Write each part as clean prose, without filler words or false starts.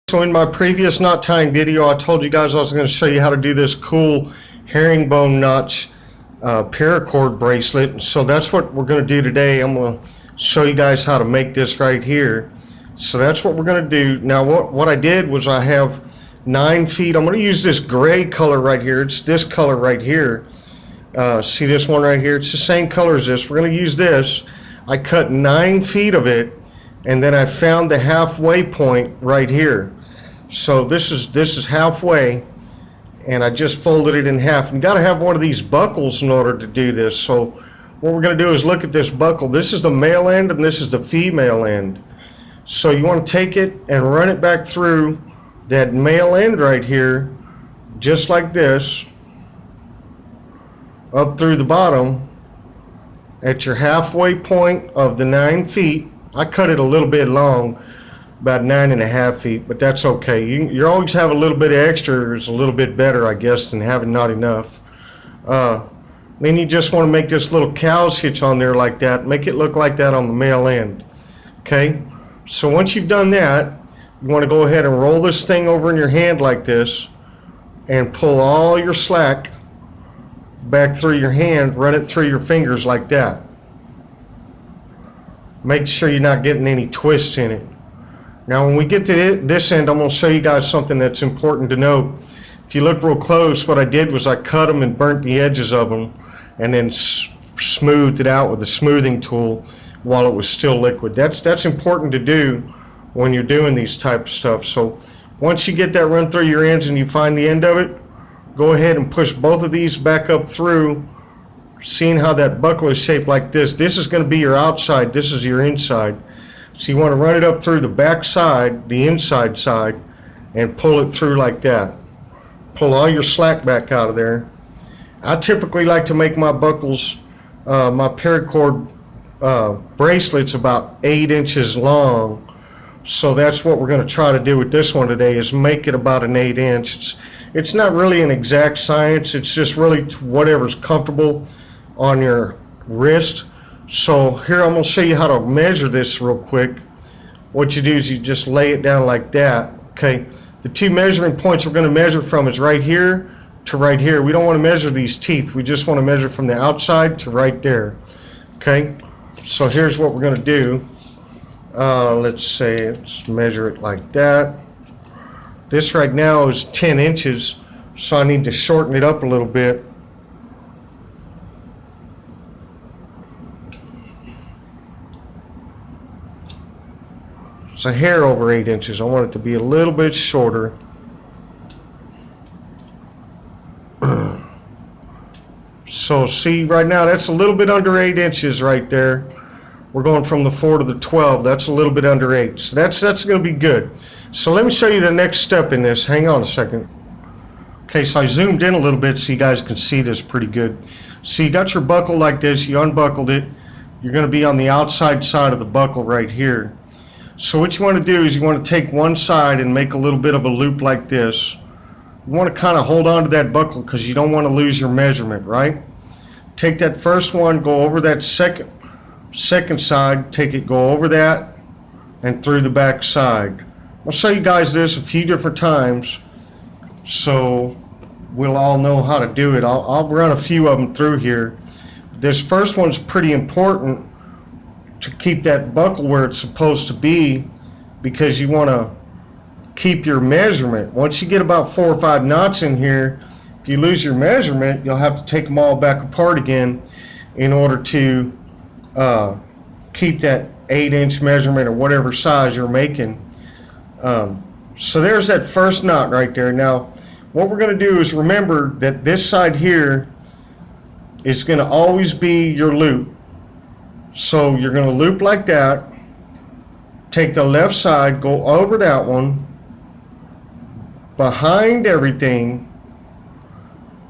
So in my previous knot tying video, I told you guys I was going to show you how to do this cool herringbone notch paracord bracelet. So that's what we're going to do today. I'm going to show you guys how to make this right here. So that's what we're going to do. Now what I did was I have 9 feet. I'm going to use this gray color right here. It's this color right here. See this one right here? It's the same color as this. We're going to use this. I cut 9 feet of it, and then I found the halfway point right here. So this is halfway, and I just folded it in half. You got to have one of these buckles in order to do this. So what we're going to do is look at this buckle. This is the male end and this is the female end. So you want to take it and run it back through that male end right here, just like this, up through the bottom at your halfway point of the 9 feet. I cut it a little bit long, about 9.5 feet, but that's okay. You always have a little bit of extra is a little bit better, I guess, than having not enough. Then you just want to make this little cow's hitch on there like that. Make it look like that on the male end. Okay? So once you've done that, you want to go ahead and roll this thing over in your hand like this and pull all your slack back through your hand, run it through your fingers like that. Make sure you're not getting any twists in it. Now when we get to this end, I'm going to show you guys something that's important to note. If you look real close, what I did was I cut them and burnt the edges of them and then smoothed it out with a smoothing tool while it was still liquid. That's important to do when you're doing these type of stuff. So once you get that run through your ends and you find the end of it, go ahead and push both of these back up through. Seeing how that buckle is shaped like this, this is going to be your outside, this is your inside. So you want to run it up through the back side, the inside side, and pull it through like that. Pull all your slack back out of there. I typically like to make my buckles, my paracord bracelets about 8 inches long. So that's what we're going to try to do with this one today, is make it about an 8 inch. It's not really an exact science, it's just really whatever's comfortable on your wrist. So here I'm going to show you how to measure this real quick. What you do is you just lay it down like that. Okay, the two measuring points we're going to measure from is right here to right here. We don't want to measure these teeth, we just want to measure from the outside to right there. Okay, so here's what we're going to do. Let's measure it like that. This right now is 10 inches, so I need to shorten it up a little bit. It's a hair over 8 inches. I want it to be a little bit shorter. So see, right now that's a little bit under 8 inches right there. We're going from the 4 to the 12. That's a little bit under 8. So that's going to be good. So let me show you the next step in this. Hang on a second. Okay, so I zoomed in a little bit so you guys can see this pretty good. So you got your buckle like this. You unbuckled it. You're going to be on the outside side of the buckle right here. So what you want to do is you want to take one side and make a little bit of a loop like this. You want to kind of hold on to that buckle because you don't want to lose your measurement, right? Take that first one, go over that second side, go over that and through the back side. I'll show you guys this a few different times so we'll all know how to do it. I'll run a few of them through here. This first one's pretty important to keep that buckle where it's supposed to be, because you want to keep your measurement. Once you get about 4 or 5 knots in here, if you lose your measurement, you'll have to take them all back apart again in order to keep that 8-inch measurement or whatever size you're making. So there's that first knot right there. Now what we're going to do is remember that this side here is going to always be your loop. So you're going to loop like that, take the left side, go over that one, behind everything,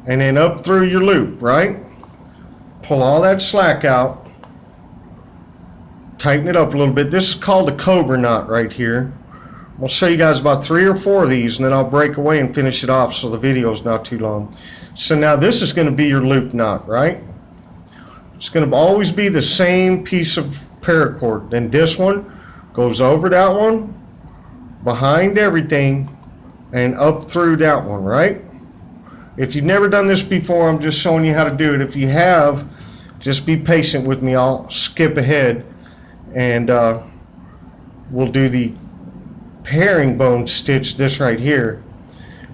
and then up through your loop, right? Pull all that slack out, tighten it up a little bit. This is called a cobra knot right here. I'll show you guys about 3 or 4 of these, and then I'll break away and finish it off so the video is not too long. So now this is going to be your loop knot, right? It's going to always be the same piece of paracord. Then this one goes over that one, behind everything and up through that one, right? If you've never done this before, I'm just showing you how to do it. If you have, just be patient with me. I'll skip ahead and we'll do the herringbone stitch, this right here.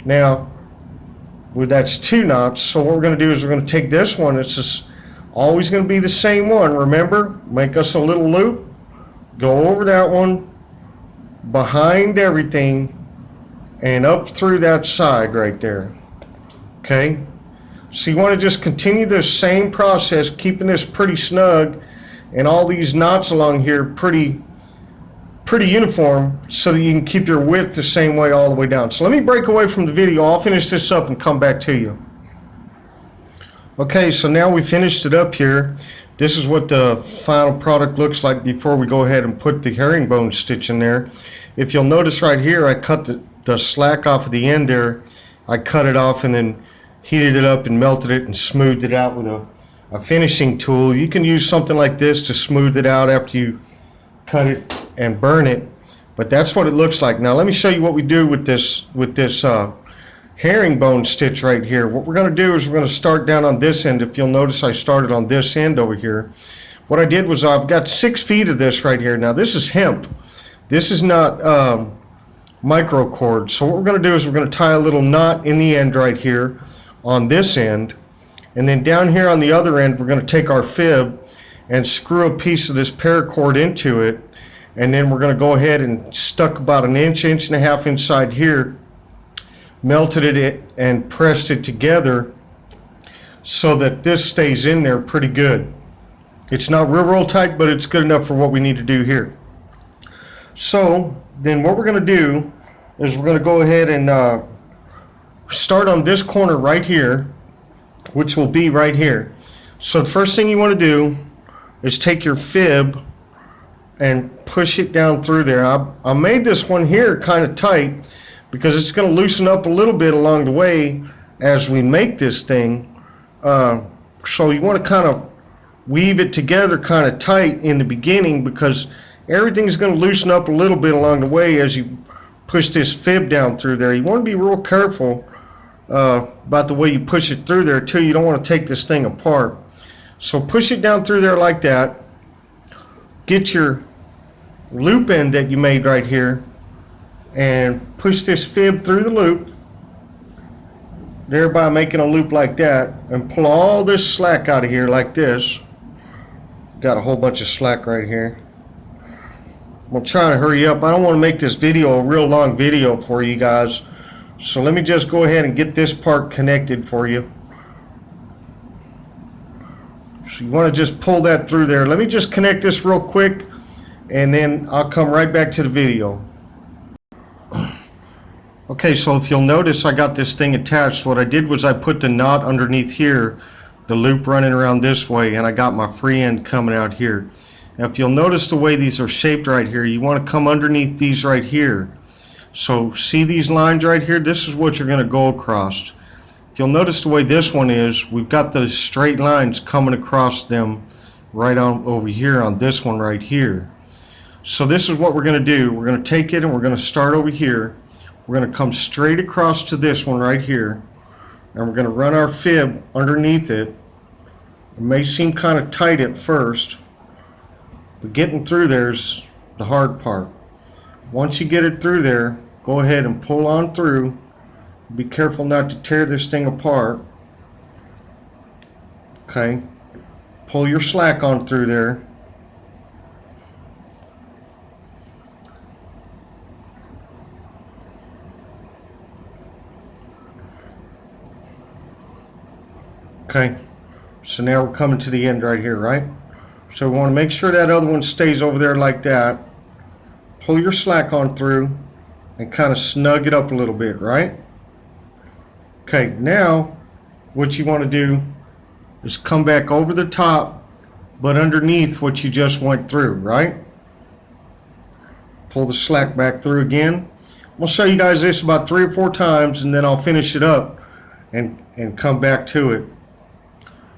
Now, that's 2 knots, so what we're going to do is we're going to take this one. It's just always going to be the same one. Remember, make us a little loop, go over that one, behind everything, and up through that side right there. Okay, so you want to just continue this same process, keeping this pretty snug and all these knots along here pretty uniform, so that you can keep your width the same way all the way down. So let me break away from the video. I'll finish this up and come back to you. Okay, so now we finished it up here. This is what the final product looks like before we go ahead and put the herringbone stitch in there. If you'll notice right here, I cut the slack off of the end there. I cut it off and then heated it up and melted it and smoothed it out with a finishing tool. You can use something like this to smooth it out after you cut it and burn it, but that's what it looks like. Now let me show you what we do with this herringbone stitch right here. What we're going to do is we're going to start down on this end. If you'll notice, I started on this end over here. What I did was I've got 6 feet of this right here. Now this is hemp. This is not micro cord. So what we're going to do is we're going to tie a little knot in the end right here on this end, and then down here on the other end we're going to take our fib and screw a piece of this paracord into it, and then we're going to go ahead and stuck about an inch and a half inside here, melted it and pressed it together so that this stays in there pretty good. It's not real tight, but it's good enough for what we need to do here. So then what we're going to do is we're going to go ahead and start on this corner right here, which will be right here. So the first thing you want to do is take your fib and push it down through there. I made this one here kind of tight because it's going to loosen up a little bit along the way as we make this thing. So you want to kind of weave it together kind of tight in the beginning, because everything's going to loosen up a little bit along the way as you push this fib down through there. You want to be real careful about the way you push it through there too. You don't want to take this thing apart. So push it down through there like that. Get your loop end that you made right here and push this fib through the loop, thereby making a loop like that, and pull all this slack out of here like this. Got a whole bunch of slack right here. I'm gonna try to hurry up. I don't want to make this video a real long video for you guys, so let me just go ahead and get this part connected for you. So you want to just pull that through there. Let me just connect this real quick, and then I'll come right back to the video. Okay, so if you'll notice, I got this thing attached. What I did was I put the knot underneath here, the loop running around this way, and I got my free end coming out here. Now if you'll notice the way these are shaped right here, you want to come underneath these right here. So see these lines right here? This is what you're going to go across. If you'll notice the way this one is, we've got the straight lines coming across them right on over here on this one right here. So this is what we're going to do. We're going to take it and we're going to start over here. We're going to come straight across to this one right here, and we're going to run our fib underneath it. It may seem kind of tight at first, but getting through there's the hard part. Once you get it through there, go ahead and pull on through. Be careful not to tear this thing apart. Okay, pull your slack on through there. Okay, so now we're coming to the end right here, right? So we want to make sure that other one stays over there like that. Pull your slack on through and kind of snug it up a little bit, right? Okay, now what you want to do is come back over the top, but underneath what you just went through, right? Pull the slack back through again. I'll show you guys this about 3 or 4 times, and then I'll finish it up and come back to it.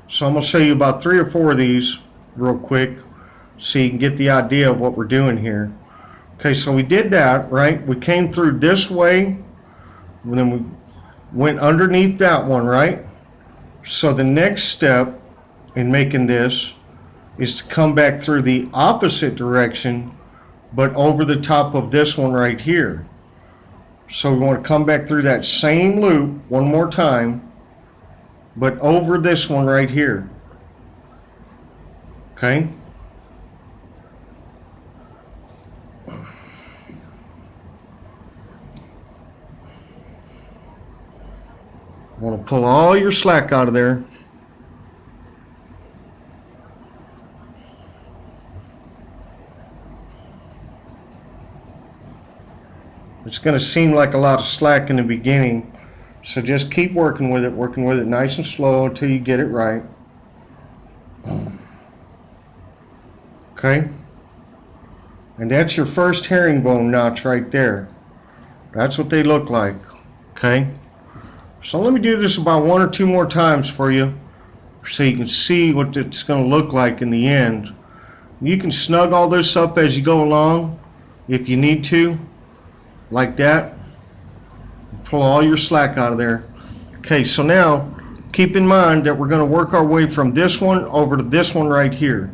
So I'm going to show you about 3 or 4 of these real quick so you can get the idea of what we're doing here. Okay, so we did that, right? We came through this way, and then we went underneath that one, right? So the next step in making this is to come back through the opposite direction, but over the top of this one right here. So we want to come back through that same loop one more time, but over this one right here. Okay? Want to pull all your slack out of there. It's going to seem like a lot of slack in the beginning, so just keep working with it nice and slow until you get it right. Okay? And that's your first herringbone notch right there. That's what they look like. Okay? So let me do this about 1 or 2 more times for you so you can see what it's going to look like in the end. You can snug all this up as you go along if you need to, like that. Pull all your slack out of there. Okay, so now keep in mind that we're going to work our way from this one over to this one right here.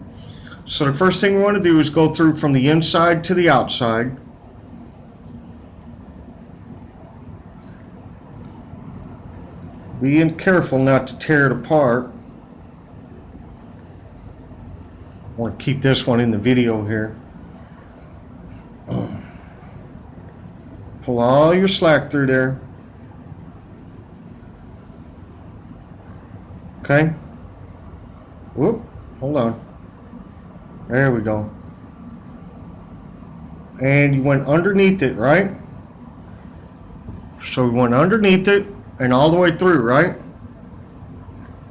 So the first thing we want to do is go through from the inside to the outside. Being careful not to tear it apart. I want to keep this one in the video here. Pull all your slack through there. Okay? Whoop, hold on. There we go. And you went underneath it, right? So we went underneath it and all the way through, right?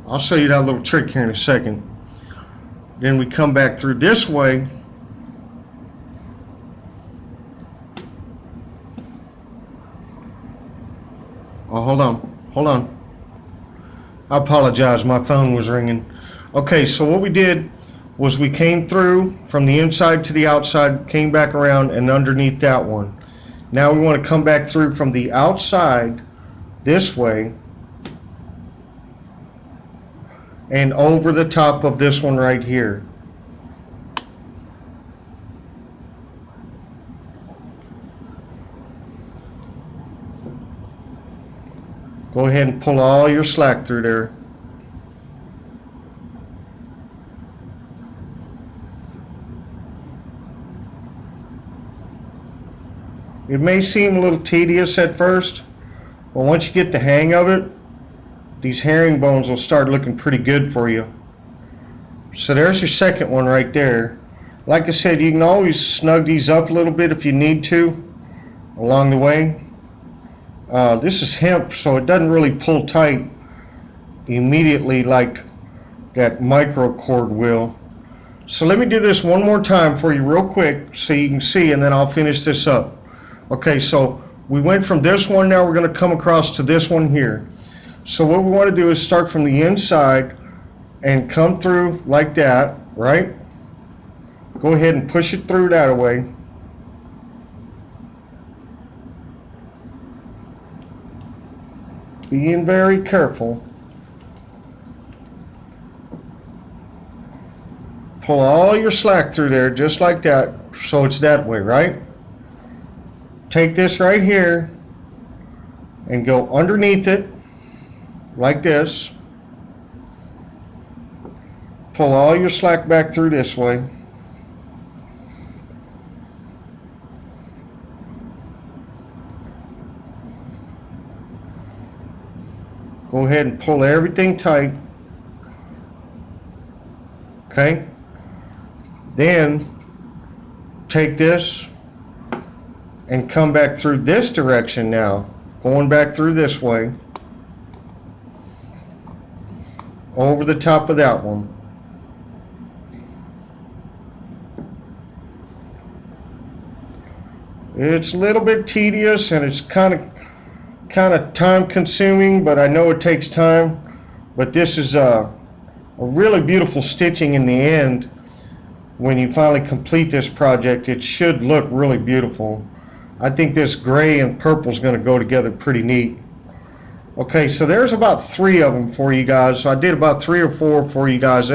I'll show you that little trick here in a second. Then we come back through this way. Oh, hold on. I apologize, my phone was ringing. Okay, so what we did was we came through from the inside to the outside, came back around and underneath that one. Now we want to come back through from the outside this way and over the top of this one right here. Go ahead and pull all your slack through there. It may seem a little tedious at first, but once you get the hang of it, these herringbones will start looking pretty good for you. So there's your second one right there. Like I said, you can always snug these up a little bit if you need to along the way. This is hemp, so it doesn't really pull tight immediately like that micro cord will. So let me do this one more time for you real quick so you can see, and then I'll finish this up. Okay, so we went from this one, now we're going to come across to this one here. So what we want to do is start from the inside and come through like that, right? Go ahead and push it through that way. Being very careful. Pull all your slack through there just like that, so it's that way, right? Take this right here and go underneath it like this. Pull all your slack back through this way. Go ahead and pull everything tight. Okay? Then take this and come back through this direction now. Going back through this way. Over the top of that one. It's a little bit tedious and it's kind of time consuming, but I know it takes time. But this is a really beautiful stitching in the end. when you finally complete this project, it should look really beautiful. I think this gray and purple is going to go together pretty neat. Okay, so there's about 3 of them for you guys. So I did about 3 or 4 for you guys.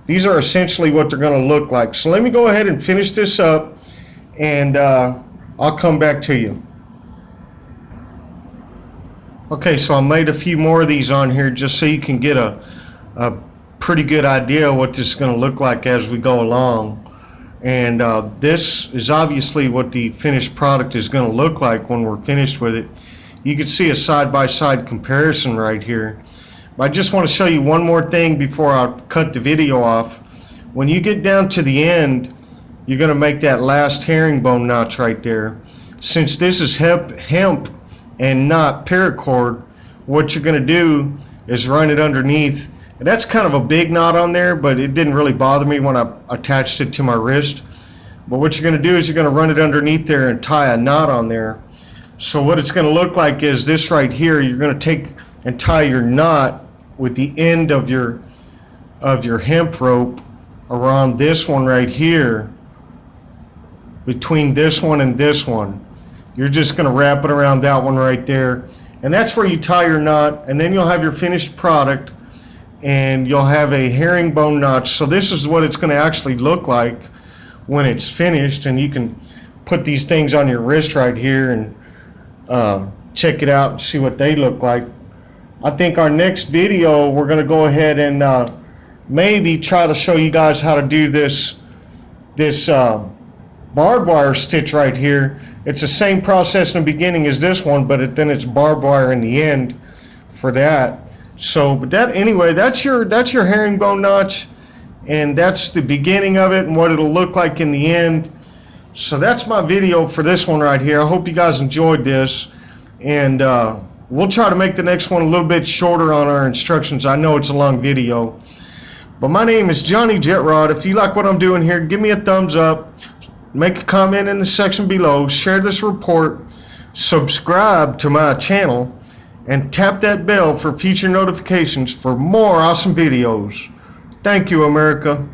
These are essentially what they're going to look like. So let me go ahead and finish this up, and I'll come back to you. Okay, so I made a few more of these on here just so you can get a pretty good idea of what this is going to look like as we go along. And this is obviously what the finished product is going to look like when we're finished with it. You can see a side-by-side comparison right here. But I just want to show you one more thing before I cut the video off. When you get down to the end, you're going to make that last herringbone notch right there. Since this is hemp and not paracord, what you're going to do is run it underneath. And that's kind of a big knot on there, but it didn't really bother me when I attached it to my wrist. But what you're going to do is you're going to run it underneath there and tie a knot on there. So what it's going to look like is this right here. You're going to take and tie your knot with the end of your hemp rope around this one right here, between this one and this one. You're just going to wrap it around that one right there, and that's where you tie your knot, and then you'll have your finished product, and you'll have a herringbone notch. So this is what it's going to actually look like when it's finished, and you can put these things on your wrist right here and check it out and see what they look like. I think our next video we're going to go ahead and maybe try to show you guys how to do this barbed wire stitch right here. It's the same process in the beginning as this one, but then it's barbed wire in the end for that. So, but that anyway, that's your herringbone notch, and that's the beginning of it and what it'll look like in the end. So that's my video for this one right here. I hope you guys enjoyed this, and we'll try to make the next one a little bit shorter on our instructions. I know it's a long video, but my name is Johnny Jetrod. If you like what I'm doing here, give me a thumbs up, make a comment in the section below, share this report, subscribe to my channel, and tap that bell for future notifications for more awesome videos. Thank you, America.